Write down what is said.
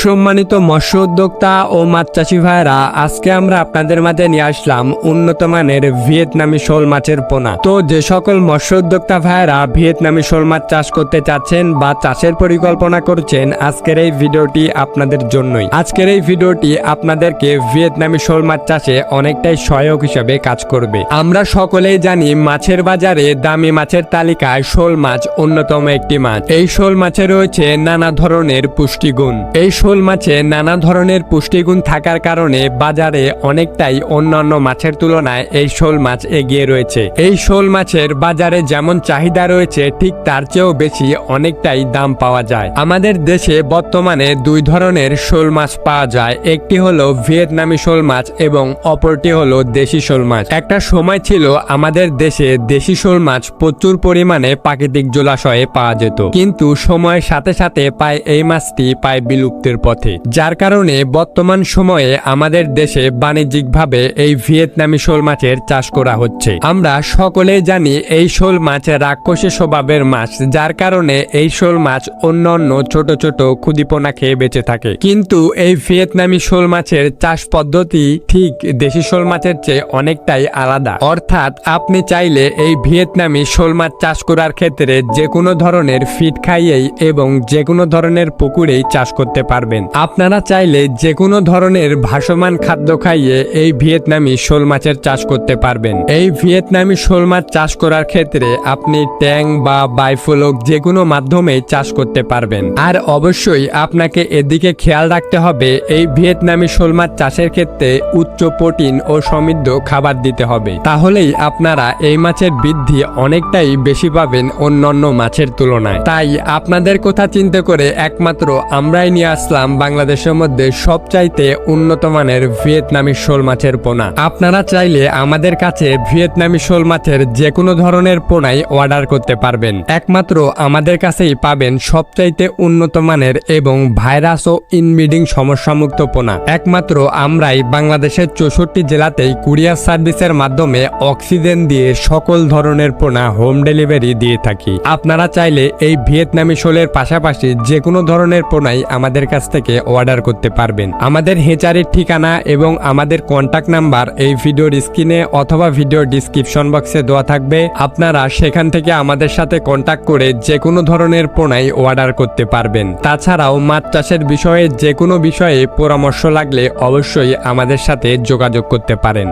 সম্মানিত মৎস্য উদ্যোক্তা ও মাছ চাষি ভাইরা, আজকে আমরা আপনাদের মাঝে নিয়ে আসলাম উন্নত মানের ভিয়েতনামি শোল মাছের পোনা। তো যে সকল মৎস্য উদ্যোক্তা ভাইরা ভিয়েতনামি শোল মাছ চাষ করতে চাচ্ছেন বা চাষের পরিকল্পনা করছেন, আজকের এই ভিডিওটি আপনাদের জন্যই। আজকের এই ভিডিওটি আপনাদেরকে ভিয়েতনামি শোল মাছ চাষে অনেকটাই সহায়ক হিসেবে কাজ করবে। আমরা সকলেই জানি মাছের বাজারে দামি মাছের তালিকায় শোল মাছ অন্যতম একটি মাছ। এই শোল মাছে রয়েছে নানা ধরনের পুষ্টিগুণ। এই শোল মাছে নানা ধরনের পুষ্টিগুণ থাকার কারণে বাজারে অনেকটাই অন্যান্য মাছের তুলনায় এই শোল মাছ এগিয়ে রয়েছে। এই শোল মাছের বাজারে যেমন চাহিদা রয়েছে, ঠিক তার চেয়েও বেশি অনেকটাই দাম পাওয়া যায়। আমাদের দেশে বর্তমানে দুই ধরনের শোল মাছ পাওয়া যায়, একটি হলো ভিয়েতনামি শোল মাছ এবং অপরটি হলো দেশি শোল মাছ। একটা সময় ছিল আমাদের দেশে দেশি শোল মাছ প্রচুর পরিমাণে প্রাকৃতিক জলাশয়ে পাওয়া যেত, কিন্তু সময়ের সাথে সাথে এই মাছটি বিলুপ্তের পথে, যার কারণে বর্তমান সময়ে আমাদের দেশে বাণিজ্যিকভাবে এই ভিয়েতনামি শোল মাছের চাষ করা হচ্ছে। আমরা সকলেই জানি এই শোল মাছ রাক্ষসী স্বভাবের মাছ, যার কারণে এই শোল মাছ অন্যান্য ছোট ছোট ক্ষুদিপোনা খেয়ে বেঁচে থাকে। কিন্তু এই ভিয়েতনামি শোল মাছের চাষ পদ্ধতি ঠিক দেশি শোল মাছের চেয়ে অনেকটাই আলাদা। অর্থাৎ আপনি চাইলে এই ভিয়েতনামি শোল মাছ চাষ করার ক্ষেত্রে যে কোনো ধরনের ফিড খাইয়েই এবং যে কোনো ধরনের পুকুরেই চাষ করতে পারবেন। আপনারা চাইলে যে কোনো ধরনের ভাসমান খাদ্য খাইয়ে এই ভিয়েতনামি শোল মাছের চাষ করতে পারবেন। এই ভিয়েতনামি শোল মাছ চাষ করার ক্ষেত্রে আপনি ট্যাঙ্ক বা বাইফলক যে কোনো মাধ্যমে চাষ করতে পারবেন। আর অবশ্যই আপনাকে এদিকে খেয়াল রাখতে হবে, এই ভিয়েতনামি শোল মাছ চাষের ক্ষেত্রে উচ্চ প্রোটিন ও সমৃদ্ধ খাবার দিতে হবে। তাহলেই আপনারা এই মাছের বৃদ্ধি অনেকটাই বেশি পাবেন অন্যান্য মাছের তুলনায়। তাই আপনাদের কথা চিন্তা করে একমাত্র আমরাই নিয়ে আসলাম বাংলাদেশের মধ্যে সবচাইতে উন্নত মানের ভিয়েতনামি শোল মাছের পোনা। আপনারা চাইলে আমাদের কাছে ভিয়েতনামি শোল মাছের যে কোনো ধরনের পোনাই অর্ডার করতে পারবেন। একমাত্র আমাদের কাছেই পাবেন সবচাইতে উন্নত মানের এবং ভাইরাস ও ইনব্রিডিং সমস্যামুক্ত পোনা। একমাত্র আমরাই বাংলাদেশের 64 জেলাতেই কুরিয়ার সার্ভিসের মাধ্যমে অক্সিজেন দিয়ে সকল ধরনের পোনা হোম ডেলিভারি দিয়ে থাকি। আপনারা চাইলে এই ভিয়েতনামি শোলের পাশাপাশি যে কোনো ধরনের পোনাই আমাদের কাছ থেকে অর্ডার করতে পারবেন। আমাদের হেচারের ঠিকানা এবং আমাদের কন্টাক্ট নাম্বার এই ভিডিওর স্ক্রিনে অথবা ভিডিওর ডিসক্রিপশন বক্সে দেওয়া থাকবে। আপনারা সেখান থেকে আমাদের সাথে কন্টাক্ট করে যে কোনো ধরনের পোনাই অর্ডার করতে পারবেন। তাছাড়াও মাছ চাষের বিষয়ে যে কোনো বিষয়ে পরামর্শ লাগলে অবশ্যই আমাদের সাথে যোগাযোগ করতে পারেন।